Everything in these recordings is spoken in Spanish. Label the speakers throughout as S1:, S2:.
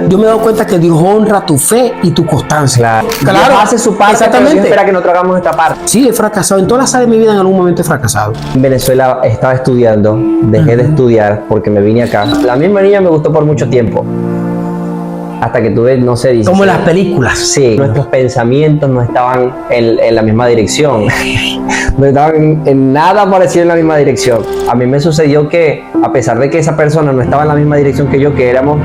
S1: Yo me he dado cuenta que Dios honra tu fe y tu constancia.
S2: Claro, Dios hace su parte,
S1: exactamente.
S2: Pero Dios espera que nosotros hagamos esta parte.
S1: Sí, he fracasado. En todas las áreas de mi vida en algún momento he fracasado.
S2: En Venezuela estaba estudiando, dejé de estudiar porque me vine acá. La misma niña me gustó por mucho tiempo. Hasta que tuve, no sé, 16.
S1: Como en las películas.
S2: Sí, nuestros pensamientos no estaban en la misma dirección. No estaban en nada parecido en la misma dirección. A mí me sucedió que, a pesar de que esa persona no estaba en la misma dirección que yo, que éramos,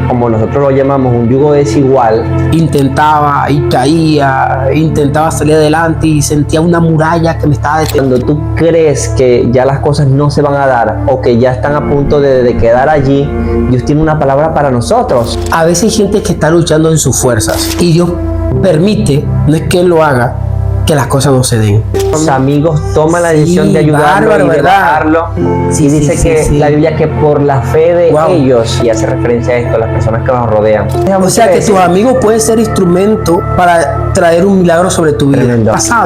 S2: como nosotros lo llamamos, un yugo desigual.
S1: Intentaba y caía, intentaba salir adelante y sentía una muralla que me estaba deteniendo.
S2: Cuando tú crees que ya las cosas no se van a dar o que ya están a punto de quedar allí, Dios tiene una palabra para nosotros.
S1: A veces hay gente que está luchando en sus fuerzas y Dios permite, no es que Él lo haga, que las cosas no se den.
S2: Los amigos toman la decisión de ayudarlo y de bajarlo.
S1: Sí,
S2: y dice que la Biblia que por la fe de ellos, y hace referencia a esto, las personas que nos rodean.
S1: O sea que tus amigos pueden ser instrumento para traer un milagro sobre tu vida.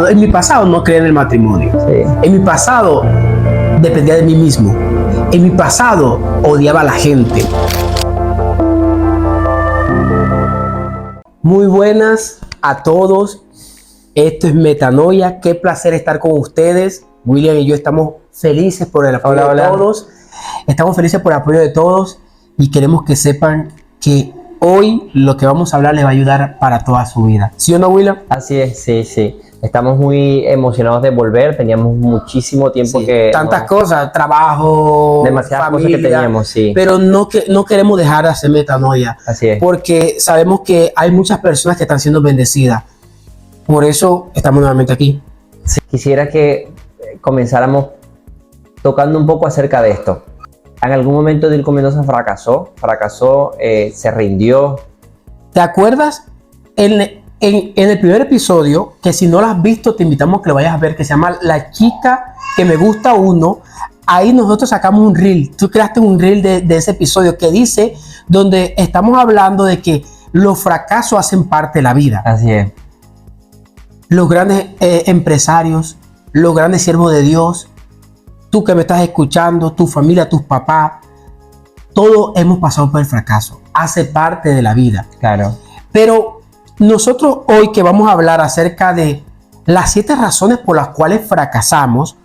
S1: En mi pasado no creía en el matrimonio.
S2: Sí.
S1: En mi pasado dependía de mí mismo. En mi pasado odiaba a la gente. Muy buenas a todos. Esto es Metanoia. Qué placer estar con ustedes. William y yo estamos felices por el apoyo de todos. Estamos felices por el apoyo de todos y queremos que sepan que hoy lo que vamos a hablar les va a ayudar para toda su vida. ¿Sí o no, William?
S2: Así es, sí. Estamos muy emocionados de volver. Teníamos muchísimo tiempo que...
S1: Tantas cosas, trabajo,
S2: demasiadas
S1: familia,
S2: cosas que teníamos, sí.
S1: Pero no queremos dejar de hacer Metanoia.
S2: Así es.
S1: Porque sabemos que hay muchas personas que están siendo bendecidas. Por eso estamos nuevamente aquí.
S2: Sí, quisiera que comenzáramos tocando un poco acerca de esto. En algún momento Dilco Mendoza fracasó, se rindió.
S1: ¿Te acuerdas? En el primer episodio, que si no lo has visto, te invitamos a que lo vayas a ver, que se llama La Chica que me gusta uno. Ahí nosotros sacamos un reel. Tú creaste un reel de ese episodio que dice, donde estamos hablando de que los fracasos hacen parte de la vida.
S2: Así es.
S1: Los grandes empresarios, los grandes siervos de Dios, tú que me estás escuchando, tu familia, tus papás, todos hemos pasado por el fracaso. Hace parte de la vida.
S2: Claro.
S1: Pero nosotros hoy que vamos a hablar acerca de las 7 razones por las cuales fracasamos,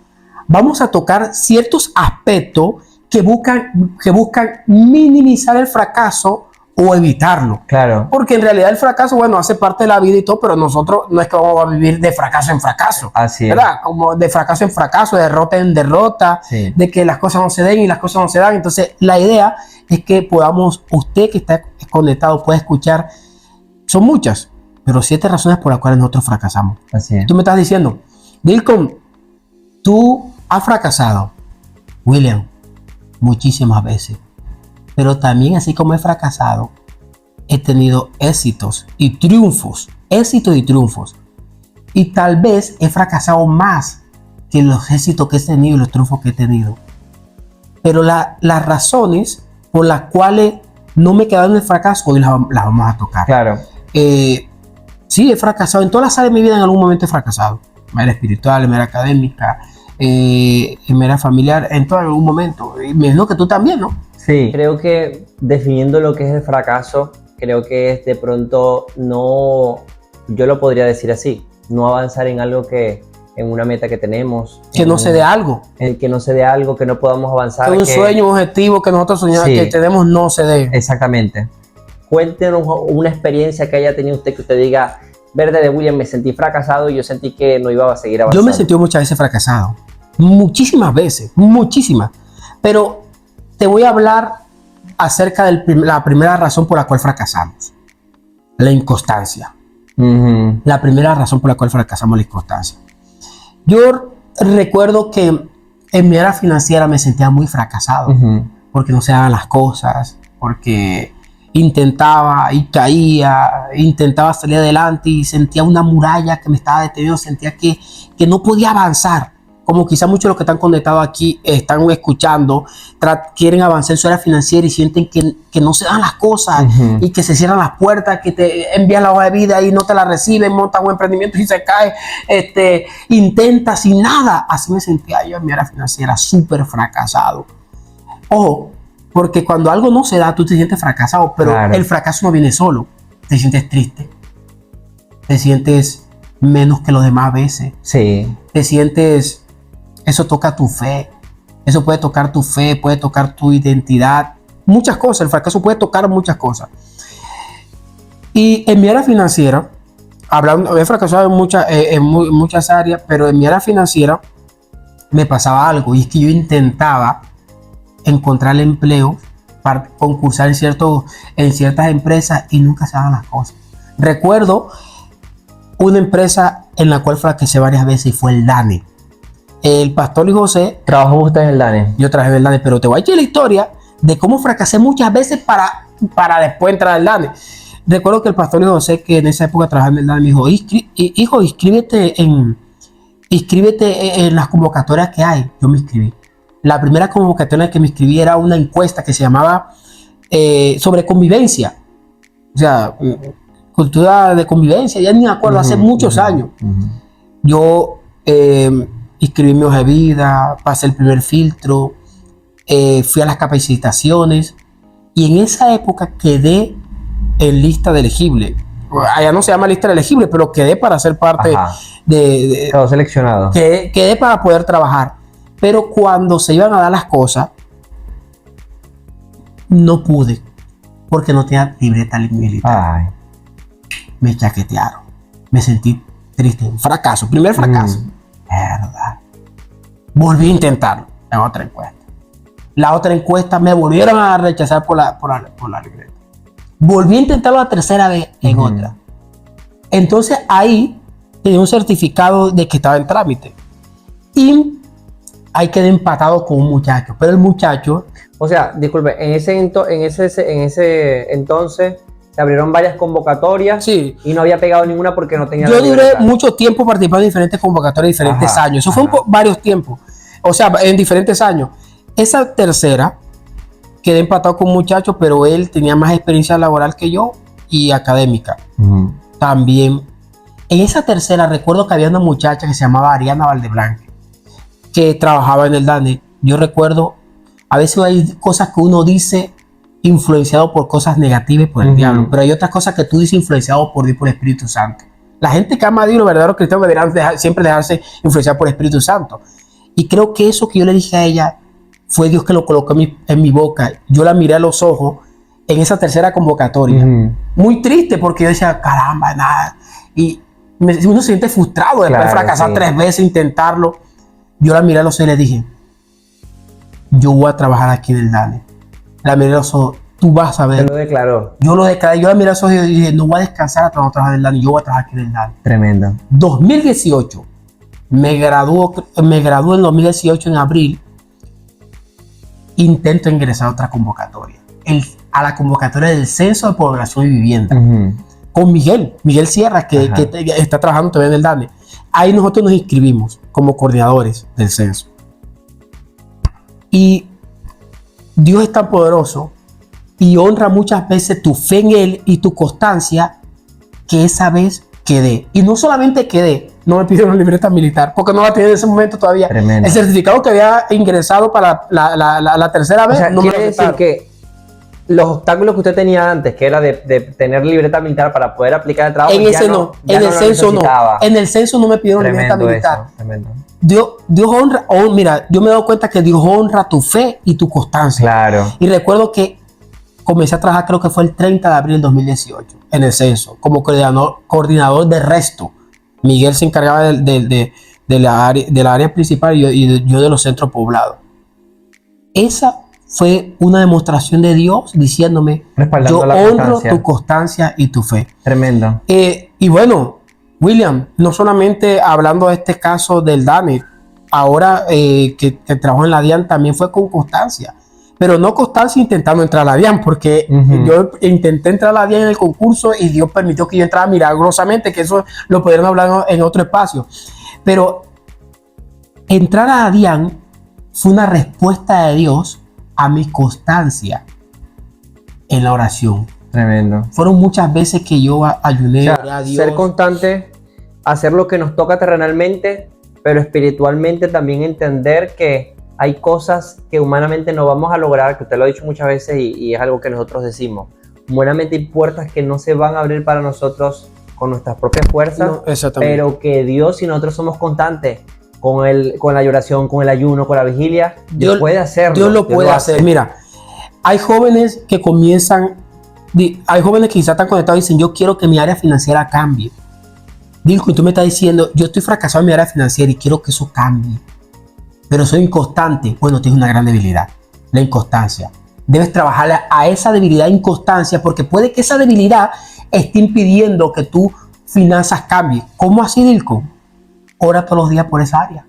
S1: vamos a tocar ciertos aspectos que buscan minimizar el fracaso o evitarlo.
S2: Claro.
S1: Porque en realidad el fracaso, bueno, hace parte de la vida y todo, pero nosotros no es que vamos a vivir de fracaso en fracaso.
S2: Así es.
S1: ¿Verdad? Como de fracaso en fracaso, de derrota en derrota,
S2: sí.
S1: De que las cosas no se den y las cosas no se dan. Entonces, la idea es que podamos, usted que está conectado puede escuchar, son muchas, pero 7 razones por las cuales nosotros fracasamos.
S2: Así es.
S1: Tú me estás diciendo, Dilcon, tú has fracasado. William, muchísimas veces. Pero también, así como he fracasado, he tenido éxitos y triunfos. Éxitos y triunfos. Y tal vez he fracasado más que los éxitos que he tenido y los triunfos que he tenido. Pero las razones por las cuales no me he quedado en el fracaso, hoy las vamos a tocar.
S2: Claro.
S1: Sí, he fracasado. En todas las áreas de mi vida en algún momento he fracasado. En la era espiritual, en la era académica, en la era familiar, en algún momento. Y me imagino que tú también, ¿no?
S2: Sí, creo que definiendo lo que es el fracaso, creo que es de pronto no, yo lo podría decir así, no avanzar en algo en una meta que tenemos.
S1: Que no se dé algo.
S2: Que no se dé algo, que no podamos avanzar.
S1: Que un sueño, un objetivo que nosotros soñamos, sí, que tenemos no se dé.
S2: Exactamente. Cuéntenos una experiencia que haya tenido usted que usted diga, verde de William, me sentí fracasado y yo sentí que no iba a seguir avanzando.
S1: Yo me sentí muchas veces fracasado. Muchísimas veces, muchísimas. Pero te voy a hablar acerca de la primera razón por la cual fracasamos. La inconstancia. La primera razón por la cual fracasamos, la inconstancia. Yo recuerdo que en mi era financiera me sentía muy fracasado. Porque no se daban las cosas, porque intentaba y caía, intentaba salir adelante y sentía una muralla que me estaba deteniendo, sentía que no podía avanzar. Como quizás muchos de los que están conectados aquí están escuchando, quieren avanzar en su área financiera y sienten que no se dan las cosas y que se cierran las puertas, que te envían la hoja de vida y no te la reciben, montan un emprendimiento y se cae, intenta sin nada. Así me sentía yo en mi área financiera, súper fracasado. Ojo, Porque cuando algo no se da, tú te sientes fracasado, pero
S2: Claro.
S1: el fracaso no viene solo. Te sientes triste, te sientes menos que los demás a veces,
S2: Sí.
S1: te sientes, eso toca tu fe, eso puede tocar tu fe, puede tocar tu identidad, muchas cosas, el fracaso puede tocar muchas cosas. Y en mi área financiera, hablando, he fracasado en muchas áreas, pero en mi área financiera me pasaba algo, y es que yo intentaba encontrar empleo para concursar en ciertas empresas y nunca se daban las cosas. Recuerdo una empresa en la cual fracasé varias veces y fue el DANE. El pastor Luis José,
S2: ¿Trabajó usted en el DANE?
S1: yo trabajé en el DANE, pero te voy a echar la historia de cómo fracasé muchas veces para después entrar al DANE. Recuerdo que el pastor Luis José, que en esa época trabajaba en el DANE, me dijo, hijo, inscríbete en las convocatorias que hay. Yo me inscribí. La primera convocatoria que me inscribí era una encuesta que se llamaba sobre convivencia. O sea, cultura de convivencia, ya ni me acuerdo, hace muchos años. Yo inscribí mi hoja de vida, pasé el primer filtro, fui a las capacitaciones y en esa época quedé en lista de elegible. Allá no se llama lista de elegible, pero quedé para ser parte
S2: Ajá.
S1: de
S2: Quedó seleccionado.
S1: quedé para poder trabajar. Pero cuando se iban a dar las cosas, no pude, porque no tenía libreta militar.
S2: Ay.
S1: Me chaquetearon, me sentí triste, un fracaso, primer fracaso. Verdad. Volví a intentarlo en otra encuesta. La otra encuesta me volvieron a rechazar por la libreta. Volví a intentarlo la tercera vez en otra. Entonces ahí tenía un certificado de que estaba en trámite. Y ahí quedé empatado con un muchacho, pero el muchacho...
S2: O sea, disculpe, en ese entonces se abrieron varias convocatorias
S1: Sí,
S2: y no había pegado ninguna porque no tenía
S1: yo
S2: la
S1: duré
S2: libertad.
S1: mucho tiempo participando en diferentes convocatorias, diferentes
S2: Ajá,
S1: años. Eso fue varios tiempos. O sea, en diferentes años. Esa tercera, quedé empatado con un muchacho, pero él tenía más experiencia laboral que yo y académica también. En esa tercera recuerdo que había una muchacha que se llamaba Ariana Valdeblanque, que trabajaba en el DANE. Yo recuerdo, a veces hay cosas que uno dice influenciado por cosas negativas por el diablo, pero hay otras cosas que tú dices influenciado por Dios, por el Espíritu Santo. La gente que ama a Dios, los verdaderos cristianos deberán siempre dejarse influenciar por el Espíritu Santo. Y creo que eso que yo le dije a ella fue Dios que lo colocó en mi boca. Yo la miré a los ojos en esa tercera convocatoria. Muy triste porque yo decía, caramba, nada. Y uno se siente frustrado después de fracasar 3 veces, intentarlo. Yo la miré a los ojos y le dije, yo voy a trabajar aquí en el DANE. La miré a los ojos, tú vas a ver.
S2: Te lo declaró.
S1: Yo lo declaré, yo la miré a los ojos y dije, no voy a descansar hasta no trabajar en el DANE, yo voy a trabajar aquí en el DANE.
S2: Tremendo.
S1: 2018, me graduó en 2018 en abril. Intento ingresar a otra convocatoria, a la convocatoria del Censo de Población y Vivienda, con Miguel Sierra, que está trabajando todavía en el DANE. Ahí nosotros nos inscribimos como coordinadores del censo. Y Dios es tan poderoso y honra muchas veces tu fe en Él y tu constancia, que esa vez quedé. Y no solamente quedé, no me pidieron libreta militar, porque no la tenía en ese momento todavía.
S2: Tremendo.
S1: El certificado que había ingresado para la tercera vez,
S2: O sea,
S1: no me lo
S2: quiere decir
S1: aceptaron.
S2: que los obstáculos que usted tenía antes, que era de tener libreta militar para poder aplicar el trabajo,
S1: En ese no, en el censo no. En el censo no me pidieron libreta militar.
S2: Tremendo.
S1: Dios honra, mira, yo me he dado cuenta que Dios honra tu fe y tu constancia.
S2: Claro.
S1: Y recuerdo que comencé a trabajar, creo que fue el 30 de abril del 2018, en el censo, como coordinador de resto. Miguel se encargaba de la área principal y yo de los centros poblados. Esa fue una demostración de Dios diciéndome,
S2: Respaldando
S1: yo
S2: la
S1: honro
S2: constancia.
S1: tu constancia y tu fe.
S2: Tremendo.
S1: Y bueno, William, no solamente hablando de este caso del DANE, ahora que trabajo en la DIAN también fue con constancia, pero no constancia intentando entrar a la DIAN, porque yo intenté entrar a la DIAN en el concurso y Dios permitió que yo entrara milagrosamente, que eso lo pudieron hablar en otro espacio. Pero entrar a la DIAN fue una respuesta de Dios a mi constancia en la oración.
S2: Tremendo.
S1: Fueron muchas veces que yo ayuné, oré a Dios.
S2: Ser constante, hacer lo que nos toca terrenalmente, pero espiritualmente también entender que hay cosas que humanamente no vamos a lograr, que usted lo ha dicho muchas veces y es algo que nosotros decimos. Humanamente hay puertas que no se van a abrir para nosotros con nuestras propias fuerzas,
S1: No, exactamente.
S2: pero que Dios, si nosotros somos constantes con la oración, con el ayuno, con la vigilia, Dios puede hacerlo.
S1: Dios lo puede hacer. Mira, hay jóvenes que comienzan, hay jóvenes que quizás están conectados y dicen, yo quiero que mi área financiera cambie. Dilko, y tú me estás diciendo, yo estoy fracasado en mi área financiera y quiero que eso cambie, pero soy inconstante. Bueno, tienes una gran debilidad, la inconstancia. Debes trabajar a esa debilidad e inconstancia, porque puede que esa debilidad esté impidiendo que tus finanzas cambien. ¿Cómo así, Dilko? Ora todos los días por esa área.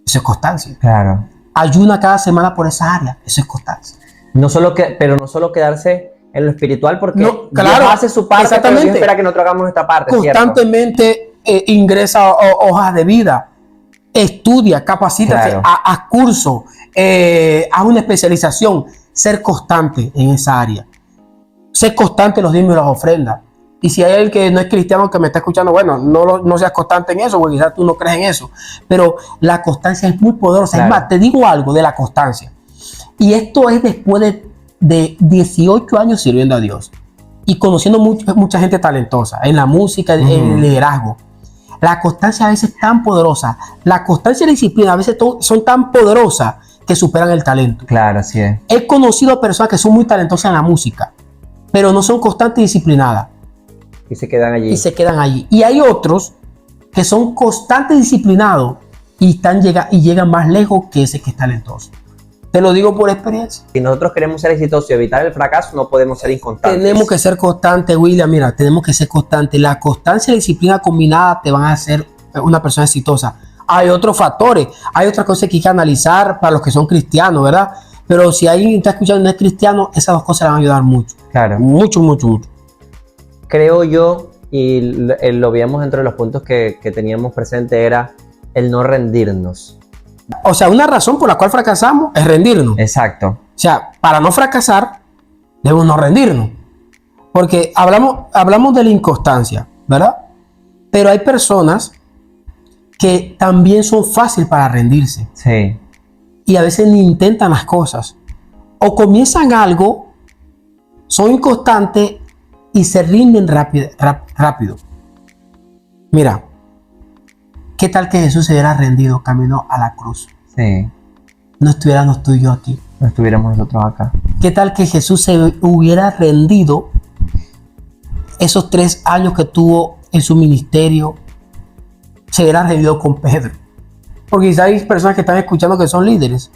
S1: Eso es constancia.
S2: Claro.
S1: Ayuna cada semana por esa área. Eso es constancia.
S2: Pero no solo quedarse en lo espiritual, porque
S1: No, claro,
S2: Dios hace su parte,
S1: exactamente.
S2: pero Dios espera que nosotros hagamos nuestra parte.
S1: Constantemente ingresa hojas de vida, estudia, capacítate,
S2: Claro.
S1: haz curso, haz una especialización. Ser constante en esa área. Ser constante en los diezmos y las ofrendas. Y si hay alguien que no es cristiano que me está escuchando, bueno, no seas constante en eso, porque quizás tú no crees en eso. Pero la constancia es muy poderosa.
S2: Claro.
S1: Es más, te digo algo de la constancia. Y esto es después de 18 años sirviendo a Dios y conociendo mucha gente talentosa en la música, en el liderazgo. La constancia a veces es tan poderosa. La constancia y la disciplina a veces son tan poderosas que superan el talento.
S2: Claro, así es.
S1: He conocido a personas que son muy talentosas en la música, pero no son constantes y disciplinadas.
S2: Y se quedan allí.
S1: Y se quedan allí. Y hay otros que son constantes y disciplinados y llegan más lejos que ese que es talentoso. Te lo digo por experiencia.
S2: Si nosotros queremos ser exitosos y evitar el fracaso, no podemos ser inconstantes.
S1: Tenemos que ser constantes, William. Mira, tenemos que ser constantes. La constancia y la disciplina combinada te van a hacer una persona exitosa. Hay otros factores, hay otras cosas que hay que analizar para los que son cristianos, ¿verdad? Pero si alguien está escuchando y no es cristiano, esas dos cosas le van a ayudar mucho.
S2: Claro.
S1: Mucho, mucho, mucho.
S2: Creo yo, y lo veíamos dentro de los puntos que teníamos presente, era el no rendirnos.
S1: O sea, una razón por la cual fracasamos es rendirnos.
S2: Exacto.
S1: O sea, para no fracasar, debemos no rendirnos. Porque hablamos de la inconstancia, ¿verdad? Pero hay personas que también son fáciles para rendirse.
S2: Sí.
S1: Y a veces ni intentan las cosas. O comienzan algo, son inconstantes y se rinden rápido. Mira, ¿qué tal que Jesús se hubiera rendido camino a la cruz?
S2: Sí.
S1: No estuviéramos tú y yo aquí.
S2: No estuviéramos nosotros acá.
S1: ¿Qué tal que Jesús se hubiera rendido esos 3 años que tuvo en su ministerio? Se hubiera rendido con Pedro. Porque quizá hay personas que están escuchando que son líderes.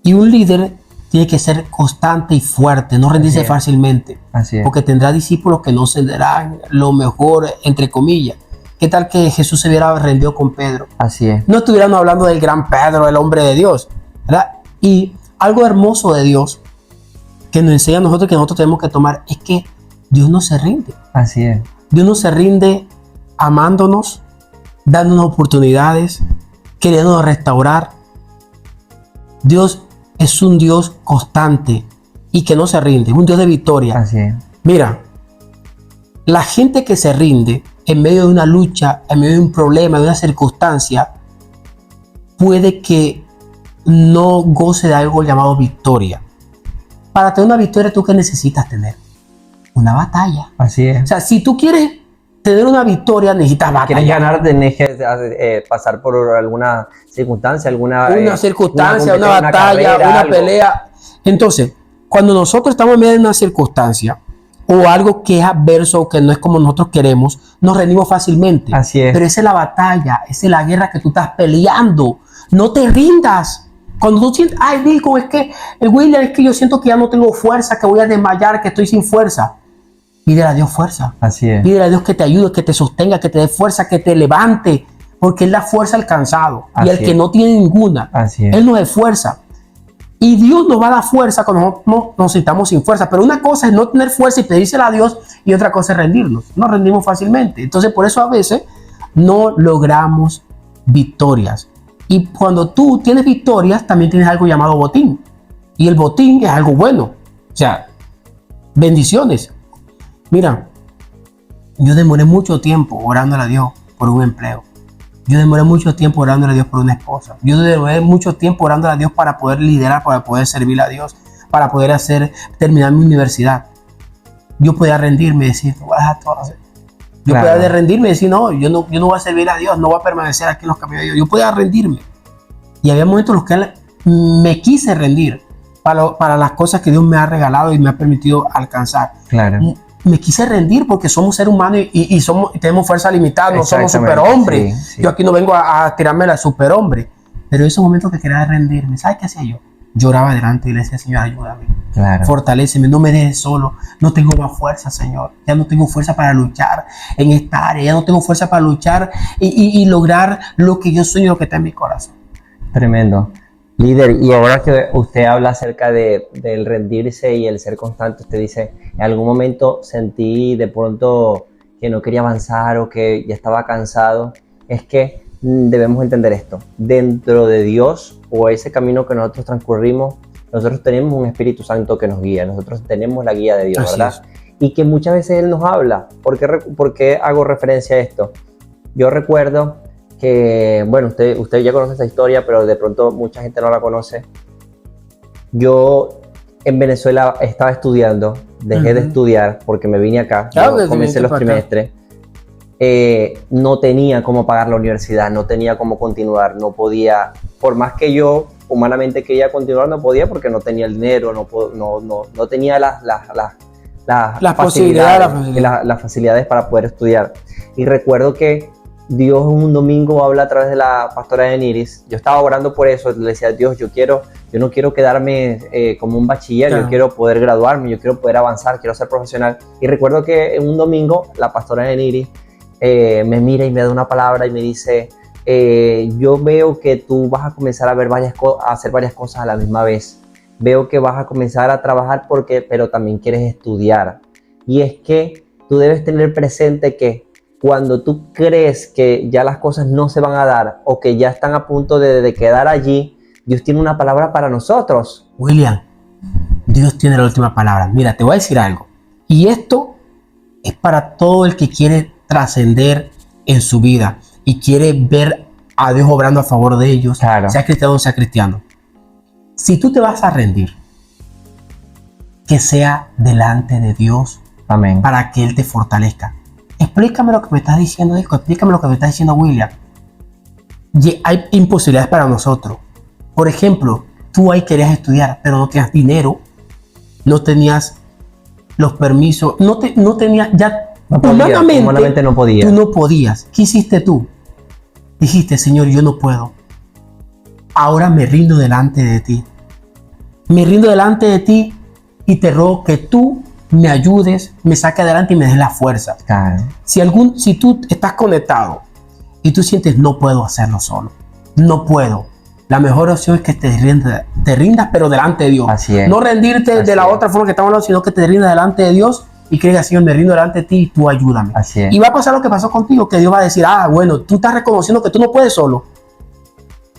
S1: Y un líder tiene que ser constante y fuerte, no rendirse fácilmente.
S2: Así es.
S1: Porque tendrá discípulos que no se darán lo mejor, entre comillas. ¿Qué tal que Jesús se hubiera rendido con Pedro?
S2: Así es.
S1: No estuviéramos hablando del gran Pedro, el hombre de Dios, ¿verdad? Y algo hermoso de Dios que nos enseña a nosotros, que nosotros tenemos que tomar, es que Dios no se rinde.
S2: Así es.
S1: Dios no se rinde amándonos, dándonos oportunidades, queriéndonos restaurar. Dios es un Dios constante y que no se rinde, un Dios de victoria.
S2: Así es.
S1: Mira, la gente que se rinde en medio de una lucha, en medio de un problema, de una circunstancia, puede que no goce de algo llamado victoria. Para tener una victoria, ¿tú qué necesitas tener? Una batalla.
S2: Así es.
S1: O sea, si tú quieres tener una victoria, necesitas batalla.
S2: ¿Quieres ganar? Tenés que pasar por alguna circunstancia, una
S1: batalla,
S2: carrera,
S1: una
S2: algo.
S1: pelea. Entonces, cuando nosotros estamos en medio de una circunstancia o algo que es adverso o que no es como nosotros queremos, nos rendimos fácilmente.
S2: Así es.
S1: Pero esa es la batalla, esa es la guerra que tú estás peleando. No te rindas. Cuando tú sientes, ay, Dilko, es que William, es que yo siento que ya no tengo fuerza, que voy a desmayar, que estoy sin fuerza. Pídele a Dios fuerza.
S2: Así es.
S1: Pídele a Dios que te ayude, que te sostenga, que te dé fuerza, que te levante. Porque Él da fuerza al cansado.
S2: Así
S1: y al que
S2: es.
S1: no tiene ninguna.
S2: Así es.
S1: Él nos da fuerza. Y Dios nos va a dar fuerza cuando nos sintamos sin fuerza. Pero una cosa es no tener fuerza y pedírsela a Dios. Y otra cosa es rendirnos. Nos rendimos fácilmente. Entonces por eso a veces no logramos victorias. Y cuando tú tienes victorias, también tienes algo llamado botín. Y el botín es algo bueno. O sea, bendiciones. Mira, yo demoré mucho tiempo orándole a Dios por un empleo. Yo demoré mucho tiempo orándole a Dios por una esposa. Yo demoré mucho tiempo orándole a Dios para poder liderar, para poder servir a Dios, para poder terminar mi universidad. Yo podía rendirme y decir, no voy a dejar todo hacer. Yo podía rendirme y decir, no, yo no voy a servir a Dios, no voy a permanecer aquí en los caminos de Dios. Yo podía rendirme. Y había momentos en los que me quise rendir para las cosas que Dios me ha regalado y me ha permitido alcanzar.
S2: Claro.
S1: Me quise rendir porque somos seres humanos y tenemos fuerza limitada, no somos superhombres. Sí. Yo aquí no vengo a tirarme la superhombre. Pero en esos momentos que quería rendirme, ¿sabes qué hacía yo? Lloraba delante y le decía, Señor, ayúdame. Claro. Fortaléceme, no me dejes solo. No tengo más fuerza, Señor. Ya no tengo fuerza para luchar en esta área. Ya no tengo fuerza para luchar y lograr lo que yo sueño, lo que está en mi corazón.
S2: Tremendo. Líder, y ahora que usted habla acerca del rendirse y el ser constante, usted dice, en algún momento sentí de pronto que no quería avanzar o que ya estaba cansado. Es que debemos entender esto. Dentro de Dios o ese camino que nosotros transcurrimos, nosotros tenemos un Espíritu Santo que nos guía. Nosotros tenemos la guía de Dios, así ¿verdad? Es. Y que muchas veces Él nos habla. ¿Por qué hago referencia a esto? Yo recuerdo que, bueno, usted ya conoce esta historia, pero de pronto mucha gente no la conoce. Yo en Venezuela estaba estudiando, dejé de estudiar porque me vine acá, comencé los trimestres. No tenía cómo pagar la universidad, no tenía cómo continuar, no podía, por más que yo humanamente quería continuar, no podía porque no tenía el dinero, no tenía las facilidades para poder estudiar. Y recuerdo que Dios un domingo habla a través de la pastora Eniris. Yo estaba orando por eso, le decía a Dios, yo no quiero quedarme como un bachiller, claro. Yo quiero poder graduarme, yo quiero poder avanzar, quiero ser profesional. Y recuerdo que un domingo la pastora Eniris me mira y me da una palabra y me dice, yo veo que tú vas a comenzar a hacer varias cosas a la misma vez. Veo que vas a comenzar a trabajar pero también quieres estudiar. Y es que tú debes tener presente que cuando tú crees que ya las cosas no se van a dar o que ya están a punto de quedar allí, Dios tiene una palabra para nosotros.
S1: William, Dios tiene la última palabra. Mira, te voy a decir algo. Y esto es para todo el que quiere trascender en su vida y quiere ver a Dios obrando a favor de ellos, claro. Sea cristiano o sea cristiano. Si tú te vas a rendir, que sea delante de Dios. Amén. Para que Él te fortalezca. Explícame lo que me estás diciendo, Disco. Explícame lo que me estás diciendo, William. Hay imposibilidades para nosotros. Por ejemplo, tú ahí querías estudiar, pero no tenías dinero, no tenías los permisos, no tenías, ya humanamente no podías. Tú no podías. ¿Qué hiciste tú? Dijiste, Señor, yo no puedo. Ahora me rindo delante de ti. Me rindo delante de ti y te ruego que tú me ayudes, me saque adelante y me des la fuerza. Claro. Si tú estás conectado y tú sientes no puedo hacerlo solo, no puedo, la mejor opción es que te rindas pero delante de Dios. Así es. No rendirte de la otra forma que estamos hablando, sino que te rindas delante de Dios y que digas, Señor, me rindo delante de ti y tú ayúdame. Así es. Y va a pasar lo que pasó contigo, que Dios va a decir, bueno, tú estás reconociendo que tú no puedes solo,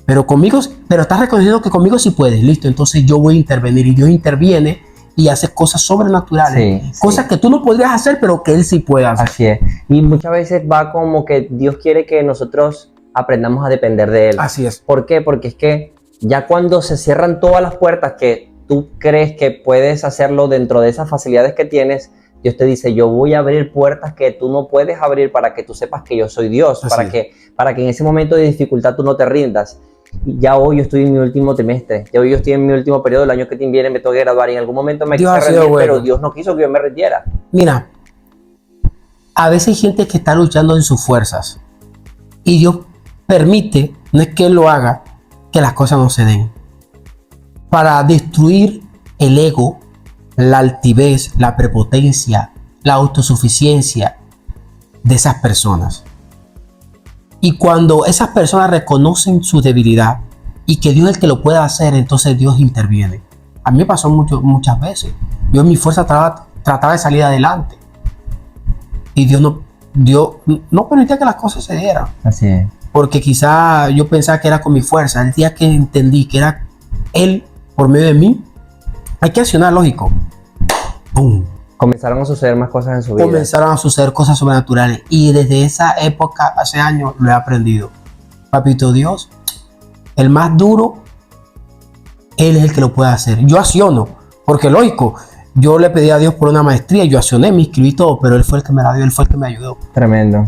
S1: pero estás reconociendo que conmigo sí puedes. Listo, entonces yo voy a intervenir y Dios interviene y hace cosas sobrenaturales, cosas que tú no podrías hacer, pero que Él sí puede hacer.
S2: Así es. Y muchas veces va como que Dios quiere que nosotros aprendamos a depender de Él.
S1: Así es.
S2: ¿Por qué? Porque es que ya cuando se cierran todas las puertas que tú crees que puedes hacerlo dentro de esas facilidades que tienes, Dios te dice, yo voy a abrir puertas que tú no puedes abrir para que tú sepas que yo soy Dios, para que en ese momento de dificultad tú no te rindas. Ya hoy yo estoy en mi último trimestre, ya hoy yo estoy en mi último periodo, el año que viene me tengo que graduar y en algún momento me quise rendir, pero Dios no quiso que yo me rindiera.
S1: Mira, a veces hay gente que está luchando en sus fuerzas y Dios permite, no es que Él lo haga, que las cosas no se den, para destruir el ego, la altivez, la prepotencia, la autosuficiencia de esas personas. Y cuando esas personas reconocen su debilidad y que Dios es el que lo puede hacer, entonces Dios interviene. A mí me pasó muchas veces. Yo en mi fuerza trataba de salir adelante. Y Dios no permitía que las cosas se dieran.
S2: Así es.
S1: Porque quizá yo pensaba que era con mi fuerza. El día que entendí que era Él por medio de mí, hay que accionar, lógico. ¡Pum!
S2: Comenzaron a suceder más cosas en su vida.
S1: Comenzaron a suceder cosas sobrenaturales. Y desde esa época, hace años, lo he aprendido. papito Dios, el más duro, Él es el que lo puede hacer. Yo acciono, porque lógico, yo le pedí a Dios por una maestría, yo accioné, me inscribí todo, pero Él fue el que me la dio, Él fue el que me ayudó.
S2: Tremendo.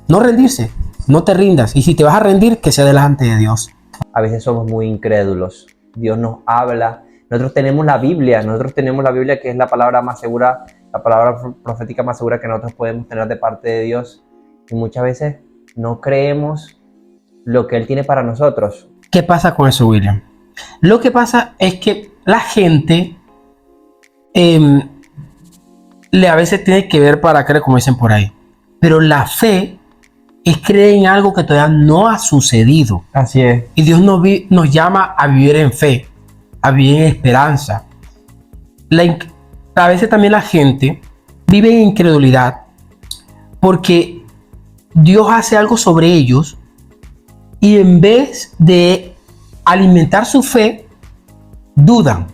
S1: No rendirse, no te rindas. Y si te vas a rendir, que sea delante de Dios.
S2: A veces somos muy incrédulos. Dios nos habla. Nosotros tenemos la Biblia que es la palabra más segura, la palabra profética más segura que nosotros podemos tener de parte de Dios. Y muchas veces no creemos lo que Él tiene para nosotros.
S1: ¿Qué pasa con eso, William? Lo que pasa es que la gente a veces tiene que ver para creer, como dicen por ahí. Pero la fe es creer en algo que todavía no ha sucedido.
S2: Así es.
S1: Y Dios nos llama a vivir en fe, a vivir en esperanza. A veces también la gente vive en incredulidad porque Dios hace algo sobre ellos y en vez de alimentar su fe, dudan.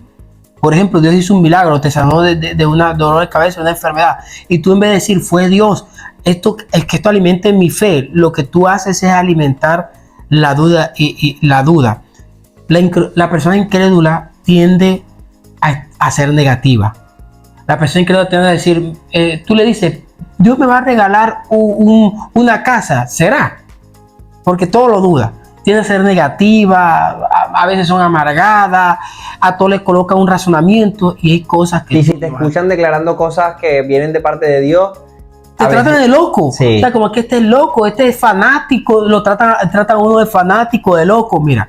S1: Por ejemplo, Dios hizo un milagro, te sanó de una dolor de cabeza, una enfermedad. Y tú en vez de decir, fue Dios, el que esto alimente mi fe, lo que tú haces es alimentar la duda y la duda. La persona incrédula tiende a ser negativa. La persona incrédula tiende a decir, tú le dices, Dios me va a regalar una casa, ¿será? Porque todo lo duda. Tiende a ser negativa, a veces son amargadas, a todo le coloca un razonamiento y hay cosas que...
S2: Y si te escuchan declarando cosas que vienen de parte de Dios,
S1: te tratan de loco.
S2: Sí.
S1: O sea, como que este es loco, este es fanático, lo tratan a uno de fanático, de loco. Mira,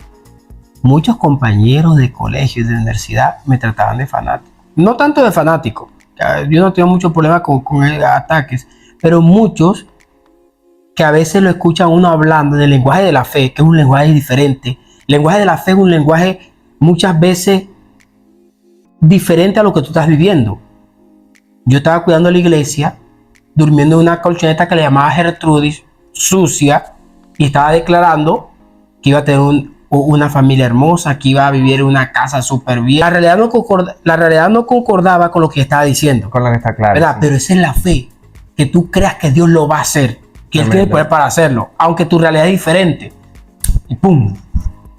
S1: muchos compañeros de colegio y de universidad me trataban de fanático. No tanto de fanático, yo no tengo mucho problema con ataques, pero muchos que a veces lo escuchan uno hablando en el lenguaje de la fe, que es un lenguaje diferente. El lenguaje de la fe es un lenguaje muchas veces diferente a lo que tú estás viviendo. Yo estaba cuidando la iglesia, durmiendo en una colchoneta que le llamaba Gertrudis, sucia, y estaba declarando que iba a tener una familia hermosa, que iba a vivir en una casa súper bien. La realidad no concordaba con lo que estaba diciendo.
S2: Con lo que está claro.
S1: ¿Verdad?
S2: Sí.
S1: Pero esa es la fe, que tú creas que Dios lo va a hacer, que Él tiene poder para hacerlo, aunque tu realidad es diferente. Y ¡pum!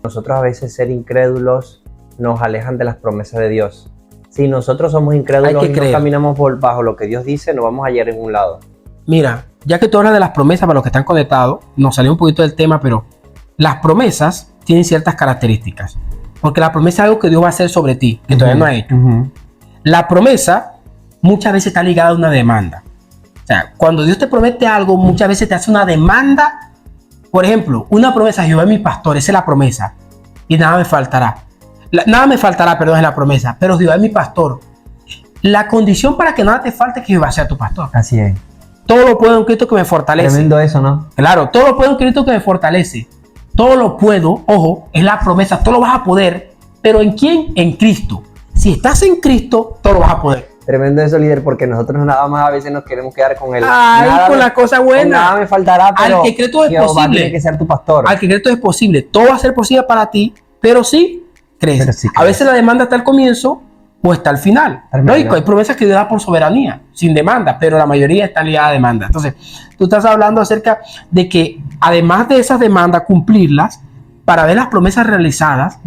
S2: Nosotros a veces ser incrédulos nos alejan de las promesas de Dios. Si nosotros somos incrédulos y no caminamos bajo lo que Dios dice, nos vamos a hallar en un lado.
S1: Mira, ya que tú hablas de las promesas para los que están conectados, nos salió un poquito del tema, pero las promesas tienen ciertas características. Porque la promesa es algo que Dios va a hacer sobre ti, que todavía no ha hecho. La promesa muchas veces está ligada a una demanda. O sea, cuando Dios te promete algo, muchas veces te hace una demanda. Por ejemplo, una promesa, Jehová es mi pastor, esa es la promesa. Y nada me faltará. Nada me faltará, perdón, es la promesa. Pero Jehová es mi pastor. La condición para que nada te falte es que Jehová sea tu pastor.
S2: Así es.
S1: Todo lo puedo en Cristo que me fortalece.
S2: Tremendo eso, ¿no?
S1: Claro, todo lo puedo en Cristo que me fortalece. Todo lo puedo, ojo, es la promesa, todo lo vas a poder. ¿Pero en quién? En Cristo. Si estás en Cristo, todo lo vas a poder.
S2: Tremendo eso, líder, porque nosotros nada más a veces nos queremos quedar con el...
S1: Con la cosa buena.
S2: Nada me faltará, pero
S1: al que cree todo es posible.
S2: Tiene que ser tu pastor.
S1: Al que cree todo es posible. Todo va a ser posible para ti, pero sí crees.
S2: Pero sí crees.
S1: A veces la demanda está al comienzo o está al final. Lógico, hay promesas que Dios da por soberanía, sin demanda, pero la mayoría están ligadas a demanda. Entonces, tú estás hablando acerca de que, además de esas demandas, cumplirlas, para ver las promesas realizadas,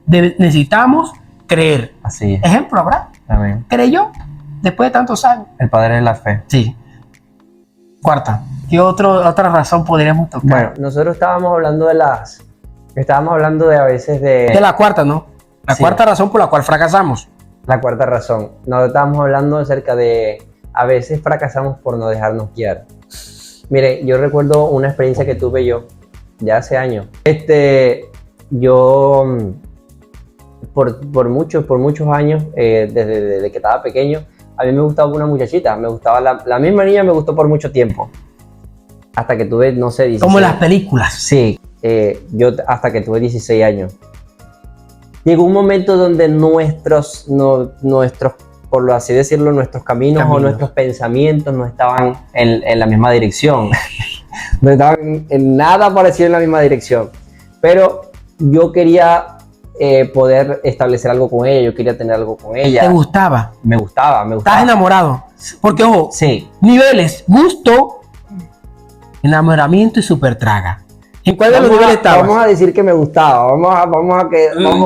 S1: necesitamos creer.
S2: Así es.
S1: Ejemplo, Abraham.
S2: Amén.
S1: Creyó después de tantos años.
S2: El padre de la fe.
S1: Sí. Cuarta. ¿Qué otra razón podríamos tocar?
S2: Bueno, nosotros estábamos hablando de a veces de...
S1: De la cuarta, ¿no? La cuarta razón por la cual fracasamos.
S2: La cuarta razón. Nosotros estábamos hablando acerca de a veces fracasamos por no dejarnos guiar. Mire, yo recuerdo una experiencia que tuve yo ya hace años. Yo por muchos años, desde que estaba pequeño, a mí me gustaba una muchachita. Me gustaba la misma niña, me gustó por mucho tiempo. Hasta que tuve, no sé, 16.
S1: Como en las películas.
S2: Sí, yo hasta que tuve 16 años. Llegó un momento donde nuestros, por así decirlo, nuestros caminos o nuestros pensamientos no estaban en la misma dirección. No estaban en nada parecido en la misma dirección. Pero yo quería poder establecer algo con ella, yo quería tener algo con ella.
S1: ¿Te gustaba?
S2: Me gustaba.
S1: ¿Estás enamorado? Porque, ojo,
S2: sí.
S1: Niveles, gusto, enamoramiento y super traga. ¿En cuál de los niveles estabas?
S2: Vamos a decir que me gustaba.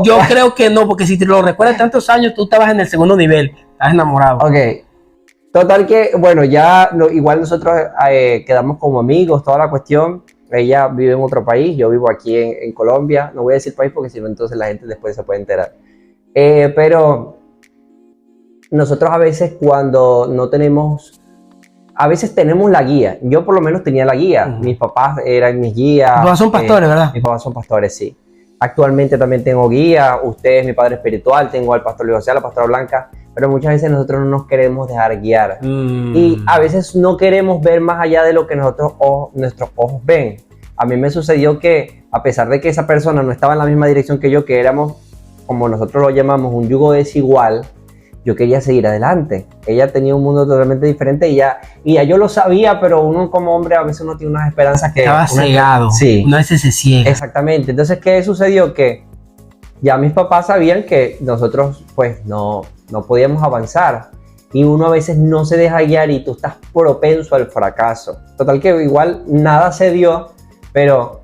S1: Yo creo que no, porque si te lo recuerdas tantos años, tú estabas en el segundo nivel. Estás enamorado.
S2: Ok. Total que, bueno, ya igual nosotros quedamos como amigos, toda la cuestión. Ella vive en otro país, yo vivo aquí en Colombia. No voy a decir país porque si no, entonces la gente después se puede enterar. Pero nosotros a veces cuando no tenemos... A veces tenemos la guía. Yo por lo menos tenía la guía. Mis papás eran mis guías.
S1: Tus papás son pastores, ¿verdad?
S2: Mis papás son pastores, sí. Actualmente también tengo guía. Usted es mi padre espiritual. Tengo al pastor Luis José, a la pastora Blanca. Pero muchas veces nosotros no nos queremos dejar guiar. Y a veces no queremos ver más allá de lo que nuestros ojos ven. A mí me sucedió que, a pesar de que esa persona no estaba en la misma dirección que yo, que éramos, como nosotros lo llamamos, un yugo desigual, yo quería seguir adelante. Ella tenía un mundo totalmente diferente y ya yo lo sabía, pero uno como hombre a veces uno tiene unas esperanzas que...
S1: Estaba cegado.
S2: Sí.
S1: Una vez se ciega.
S2: Exactamente. Entonces, ¿qué sucedió? Que ya mis papás sabían que nosotros pues no podíamos avanzar. Y uno a veces no se deja guiar y tú estás propenso al fracaso. Total que igual nada se dio, pero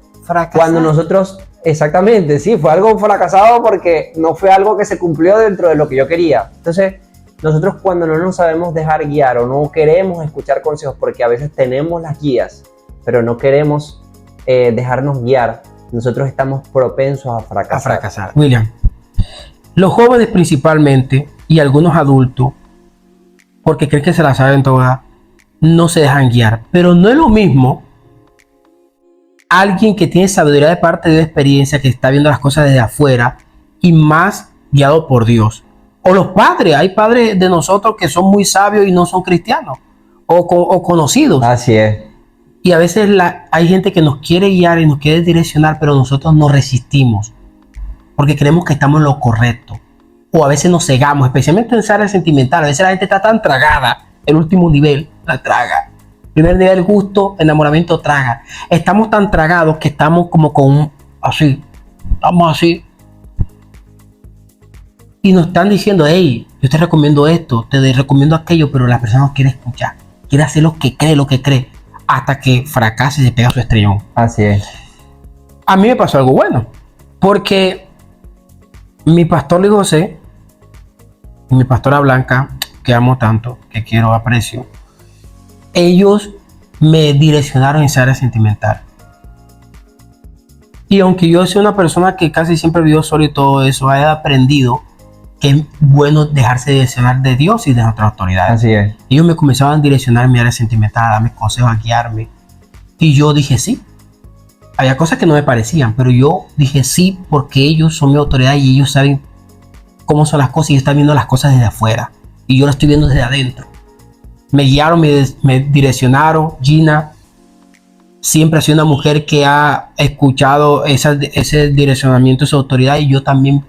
S2: cuando nosotros... Exactamente, sí, fue algo fracasado porque no fue algo que se cumplió dentro de lo que yo quería. Entonces, nosotros cuando no nos sabemos dejar guiar o no queremos escuchar consejos, porque a veces tenemos las guías, pero no queremos dejarnos guiar, nosotros estamos propensos a fracasar.
S1: William, los jóvenes principalmente y algunos adultos, porque creen que se la saben todas, no se dejan guiar. Pero no es lo mismo alguien que tiene sabiduría de parte de experiencia, que está viendo las cosas desde afuera y más guiado por Dios. O los padres, hay padres de nosotros que son muy sabios y no son cristianos o conocidos.
S2: Así es.
S1: Y a veces hay gente que nos quiere guiar y nos quiere direccionar, pero nosotros nos resistimos porque creemos que estamos en lo correcto. O a veces nos cegamos, especialmente en esa área sentimental. A veces la gente está tan tragada, el último nivel la traga. Primer nivel, gusto, enamoramiento, traga. Estamos tan tragados que estamos como así. Estamos así. Y nos están diciendo, hey, yo te recomiendo esto, te recomiendo aquello, pero la persona no quiere escuchar. Quiere hacer lo que cree, hasta que fracase y se pega su estrellón.
S2: Así es.
S1: A mí me pasó algo bueno, porque mi pastor Luis José y mi pastora Blanca, que amo tanto, que quiero, aprecio, ellos me direccionaron en esa área sentimental. Y aunque yo soy una persona que casi siempre vivió solo y todo eso, he aprendido que es bueno dejarse direccionar de Dios y de nuestras autoridades.
S2: Así es.
S1: Ellos me comenzaban a direccionar en mi área sentimental, a darme consejos, a guiarme. Y yo dije sí. Había cosas que no me parecían, pero yo dije sí porque ellos son mi autoridad y ellos saben cómo son las cosas y están viendo las cosas desde afuera. Y yo las estoy viendo desde adentro. Me guiaron, me direccionaron. Gina siempre ha sido una mujer que ha escuchado ese direccionamiento, esa autoridad, y yo también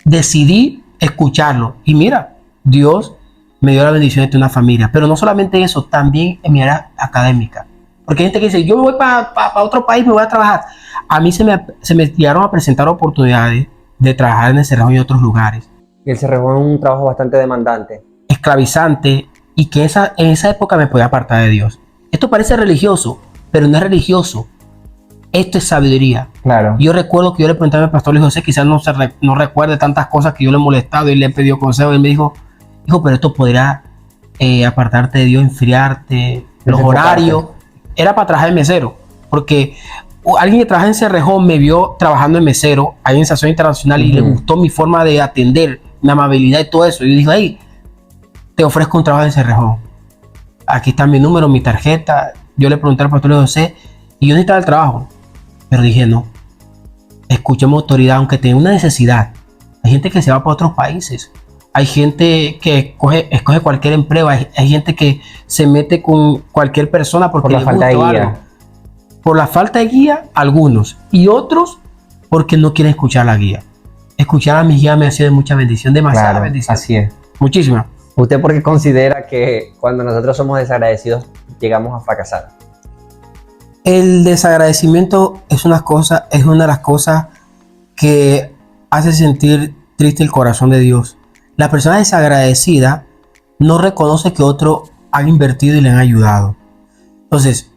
S1: decidí escucharlo. Y mira, Dios me dio la bendición de tener una familia. Pero no solamente eso, también en mi área académica. Porque hay gente que dice, yo me voy para otro país, me voy a trabajar. A mí se me llegaron a presentar oportunidades de trabajar en el Cerrejón y otros lugares.
S2: Y el Cerrejón es un trabajo bastante demandante,
S1: esclavizante, y que en esa época me podía apartar de Dios. Esto parece religioso, pero no es religioso. Esto es sabiduría.
S2: Claro.
S1: Yo recuerdo que yo le pregunté a mi pastor Luis José, quizás no recuerde tantas cosas que yo le he molestado y le he pedido consejos. Y él me dijo, hijo, pero esto podría apartarte de Dios, enfriarte, los horarios. Era para trabajar en mesero, porque alguien que trabaja en Cerrejón me vio trabajando en mesero ahí en Sazón Internacional y le gustó mi forma de atender, mi amabilidad y todo eso. Y yo dije, hey, te ofrezco un trabajo en Cerrejón. Aquí está mi número, mi tarjeta. Yo le pregunté al pastor José y yo necesitaba el trabajo. Pero dije, no. Escuchemos autoridad, aunque tenga una necesidad. Hay gente que se va para otros países. Hay gente que escoge cualquier empleo. Hay gente que se mete con cualquier persona porque
S2: por la falta de guía.
S1: Algo. Por la falta de guía, algunos. Y otros porque no quieren escuchar la guía. Escuchar a mis guías me ha sido de mucha bendición, demasiada bendición.
S2: Así es.
S1: Muchísima.
S2: ¿Usted por qué considera que cuando nosotros somos desagradecidos llegamos a fracasar?
S1: El desagradecimiento es una de las cosas que hace sentir triste el corazón de Dios. La persona desagradecida no reconoce que otro han invertido y le han ayudado. Entonces,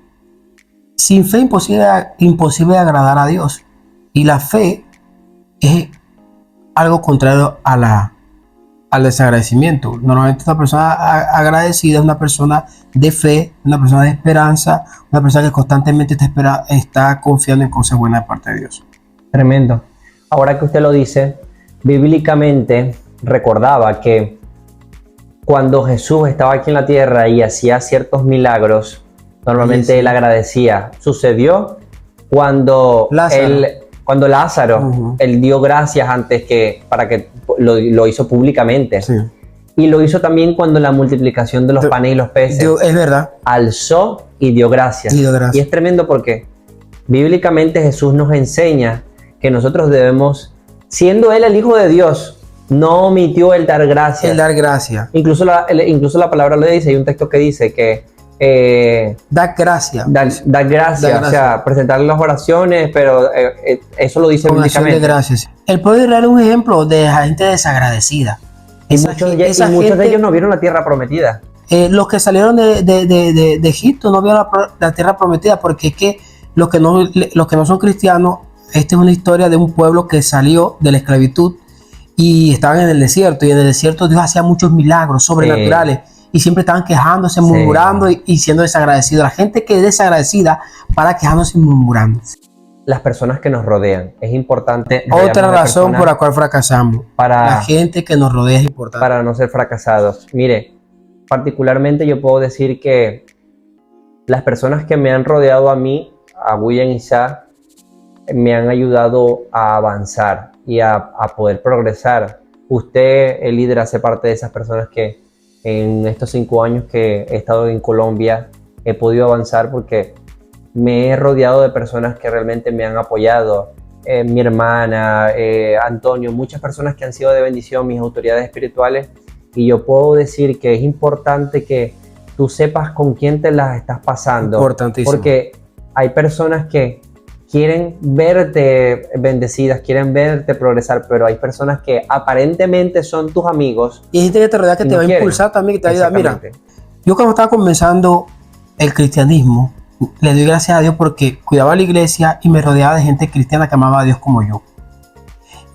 S1: Sin fe imposible agradar a Dios. Y la fe es algo contrario al desagradecimiento. Normalmente una persona agradecida es una persona de fe, una persona de esperanza, una persona que constantemente está confiando en cosas buenas de parte de Dios.
S2: Tremendo. Ahora que usted lo dice, bíblicamente recordaba que cuando Jesús estaba aquí en la tierra y hacía ciertos milagros, normalmente él agradecía. Sucedió cuando Lázaro, él dio gracias antes para que lo hizo públicamente. Sí. Y lo hizo también cuando la multiplicación de los panes y los peces.
S1: Es verdad.
S2: Alzó y dio gracias. Y es tremendo porque bíblicamente Jesús nos enseña que nosotros debemos, siendo Él el Hijo de Dios, no omitió el dar gracias.
S1: El dar gracias.
S2: Incluso la palabra lo dice, hay un texto que dice que
S1: dar gracias.
S2: Dar gracias, o sea, presentar las oraciones, pero eso lo dice bíblicamente.
S1: De gracias. El pueblo de Israel es un ejemplo de gente desagradecida.
S2: Y muchos de ellos no vieron la tierra prometida.
S1: Los que salieron de Egipto no vieron la tierra prometida, porque es que los que no son cristianos, esta es una historia de un pueblo que salió de la esclavitud y estaban en el desierto, y en el desierto Dios hacía muchos milagros sobrenaturales. Y siempre estaban quejándose, murmurando y siendo desagradecidos. La gente que es desagradecida para quejándose y murmurando.
S2: Las personas que nos rodean. Es importante.
S1: Otra razón por la cual fracasamos. La gente que nos rodea es importante.
S2: Para no ser fracasados. Mire, particularmente yo puedo decir que las personas que me han rodeado a mí, a William y Sa, me han ayudado a avanzar y a poder progresar. Usted, el líder, hace parte de esas personas que en estos 5 años que he estado en Colombia he podido avanzar porque me he rodeado de personas que realmente me han apoyado. Mi hermana, Antonio, muchas personas que han sido de bendición, mis autoridades espirituales, y yo puedo decir que es importante que tú sepas con quién te las estás pasando.
S1: Importantísimo.
S2: Porque hay personas que quieren verte bendecidas, quieren verte progresar, pero hay personas que aparentemente son tus amigos.
S1: Y hay gente que te rodea que te va a impulsar también, que te ayuda. Mira, yo cuando estaba comenzando el cristianismo, le doy gracias a Dios porque cuidaba la iglesia y me rodeaba de gente cristiana que amaba a Dios como yo.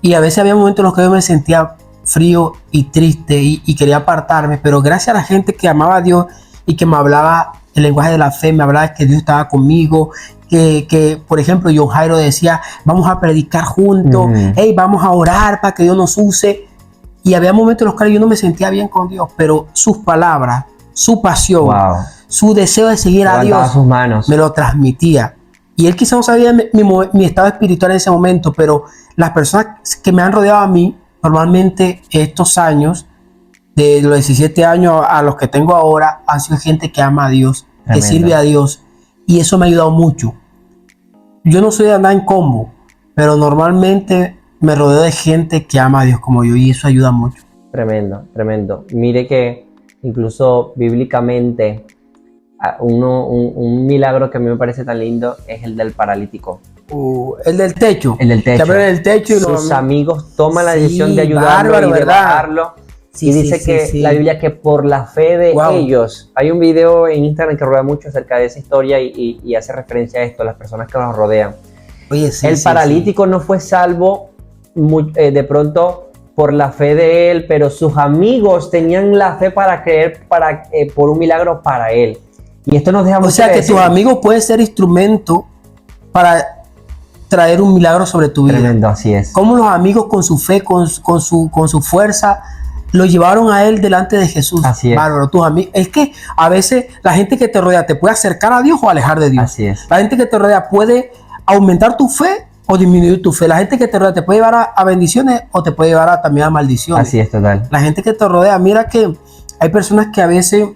S1: Y a veces había momentos en los que yo me sentía frío y triste y quería apartarme, pero gracias a la gente que amaba a Dios y que me hablaba el lenguaje de la fe, me hablaba de que Dios estaba conmigo, que por ejemplo John Jairo decía, vamos a predicar juntos, hey, vamos a orar para que Dios nos use. Y había momentos en los cuales yo no me sentía bien con Dios, pero sus palabras, su pasión, su deseo de seguir a Dios,
S2: sus manos,
S1: me lo transmitía. Y él quizá no sabía mi estado espiritual en ese momento, pero las personas que me han rodeado a mí, normalmente estos años, de los 17 años a los que tengo ahora, han sido gente que ama a Dios, que sirve a Dios, y eso me ha ayudado mucho. Yo no soy de andar en combo, pero normalmente me rodeo de gente que ama a Dios como yo, y eso ayuda mucho.
S2: Tremendo, tremendo. Mire que incluso bíblicamente un milagro que a mí me parece tan lindo es el del paralítico.
S1: El del techo.
S2: El del techo.
S1: Que abren el techo y
S2: sus amigos toman la decisión de ayudarlo y de bajarlo. Y dice que la Biblia, que por la fe de ellos, hay un video en Instagram que rueda mucho acerca de esa historia y hace referencia a esto, las personas que nos rodean.
S1: Oye,
S2: el paralítico no fue salvo de pronto por la fe de él, pero sus amigos tenían la fe para creer por un milagro para él. Y esto nos deja mucho.
S1: O sea, que tus amigos pueden ser instrumento para traer un milagro sobre tu vida.
S2: Tremendo, así es.
S1: Como los amigos con su fe, con su fuerza, lo llevaron a él delante de Jesús.
S2: Así es.
S1: Bárbaro, tus amigos. Es que a veces la gente que te rodea te puede acercar a Dios o alejar de Dios.
S2: Así es.
S1: La gente que te rodea puede aumentar tu fe o disminuir tu fe. La gente que te rodea te puede llevar a bendiciones o te puede llevar también a maldiciones.
S2: Así es, total.
S1: La gente que te rodea, mira que hay personas que a veces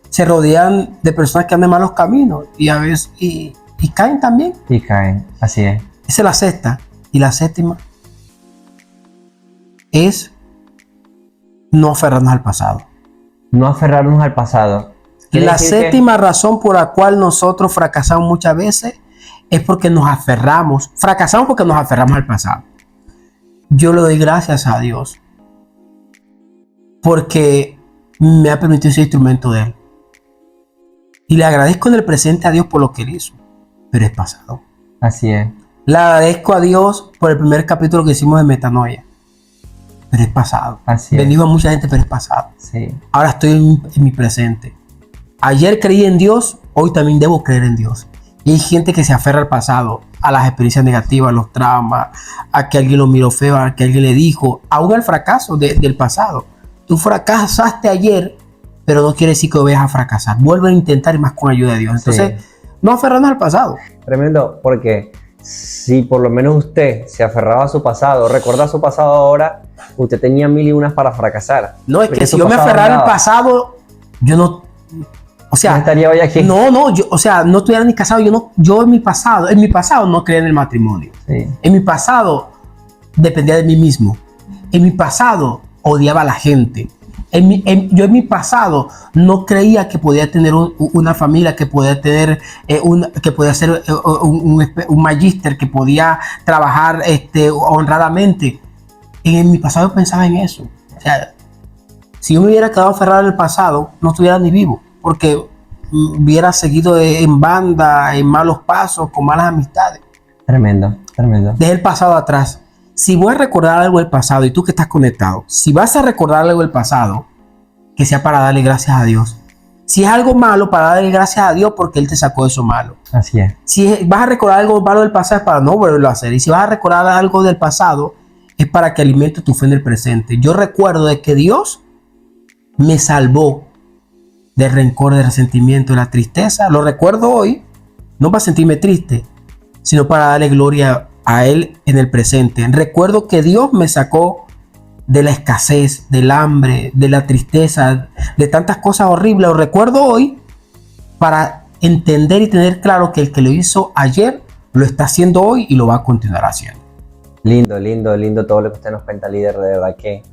S1: se rodean de personas que andan en malos caminos y a veces y caen también.
S2: Y caen, así es.
S1: Esa es la sexta. Y la séptima es no aferrarnos al pasado.
S2: No aferrarnos al pasado.
S1: La séptima razón por la cual nosotros fracasamos muchas veces es porque nos aferramos. Fracasamos porque nos aferramos al pasado. Yo le doy gracias a Dios porque me ha permitido ser instrumento de Él. Y le agradezco en el presente a Dios por lo que Él hizo. pero es pasado.
S2: Así es.
S1: Le agradezco a Dios por el primer capítulo que hicimos de Metanoia, pero es pasado.
S2: Así es.
S1: Bendigo a mucha gente, pero es pasado.
S2: Sí.
S1: Ahora estoy en mi presente. Ayer creí en Dios, hoy también debo creer en Dios. Y hay gente que se aferra al pasado, a las experiencias negativas, a los traumas, a que alguien lo miró feo, a que alguien le dijo, aún al fracaso del pasado. Tú fracasaste ayer, pero no quiere decir que vayas a fracasar. Vuelve a intentar y más con ayuda de Dios. Entonces, no aferrarnos al pasado.
S2: Tremendo, porque si por lo menos usted se aferraba a su pasado, recuerda su pasado ahora, usted tenía 1001 para fracasar.
S1: No, es
S2: Porque
S1: que si
S2: su
S1: yo me
S2: pasado
S1: aferrara al
S2: andaba.
S1: pasado, yo no... O sea,
S2: No estaría hoy aquí.
S1: no, yo, o sea, no estuviera ni casado. Yo en mi pasado no creía en el matrimonio.
S2: Sí.
S1: En mi pasado dependía de mí mismo. En mi pasado odiaba a la gente. Yo en mi pasado no creía que podía tener una familia, que podía tener que podía ser un magíster, que podía trabajar honradamente. En mi pasado pensaba en eso. O sea, si yo me hubiera quedado aferrado en el pasado, no estuviera ni vivo, porque hubiera seguido en banda, en malos pasos, con malas amistades.
S2: Tremendo, tremendo.
S1: Deja el pasado atrás. Si voy a recordar algo del pasado, y tú que estás conectado, si vas a recordar algo del pasado, que sea para darle gracias a Dios. Si es algo malo, para darle gracias a Dios porque Él te sacó de eso malo.
S2: Así es.
S1: Si vas a recordar algo malo del pasado, es para no volverlo a hacer. Y si vas a recordar algo del pasado, es para que alimente tu fe en el presente. Yo recuerdo de que Dios me salvó del rencor, del resentimiento, de la tristeza. Lo recuerdo hoy, no para sentirme triste, sino para darle gloria a Él en el presente. Recuerdo que Dios me sacó de la escasez, del hambre, de la tristeza, de tantas cosas horribles. Lo recuerdo hoy para entender y tener claro que el que lo hizo ayer lo está haciendo hoy y lo va a continuar haciendo.
S2: Lindo, lindo, lindo todo lo que usted nos cuenta, líder. De verdad que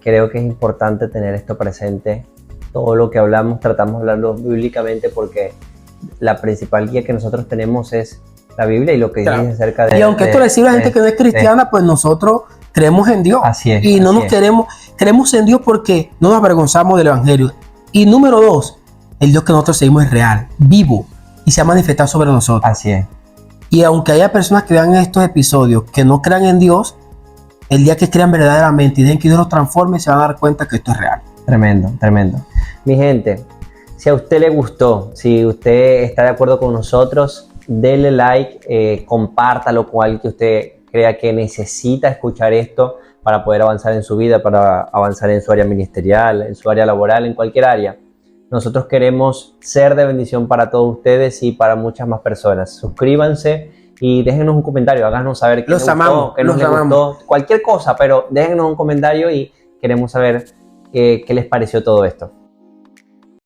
S2: creo que es importante tener esto presente. Todo lo que hablamos, tratamos de hablarlo bíblicamente porque la principal guía que nosotros tenemos es la Biblia y lo que
S1: Claro.
S2: dice acerca de...
S1: Y aunque esto le decimos a gente que no es cristiana, pues nosotros creemos en Dios.
S2: Así es,
S1: y no
S2: así
S1: nos
S2: es.
S1: creemos en Dios porque no nos avergonzamos del Evangelio. Y número 2, el Dios que nosotros seguimos es real, vivo y se ha manifestado sobre nosotros.
S2: Así es.
S1: Y aunque haya personas que vean estos episodios que no crean en Dios, el día que crean verdaderamente y dejen que Dios los transforme, se van a dar cuenta que esto es real.
S2: Tremendo, tremendo. Mi gente, si a usted le gustó, si usted está de acuerdo con nosotros, denle like, compártalo con alguien que usted crea que necesita escuchar esto para poder avanzar en su vida, para avanzar en su área ministerial, en su área laboral, en cualquier área. Nosotros queremos ser de bendición para todos ustedes y para muchas más personas. Suscríbanse y déjenos un comentario, háganos saber qué les gustó, qué no les gustó, cualquier cosa, pero déjenos un comentario y queremos saber qué les pareció todo esto.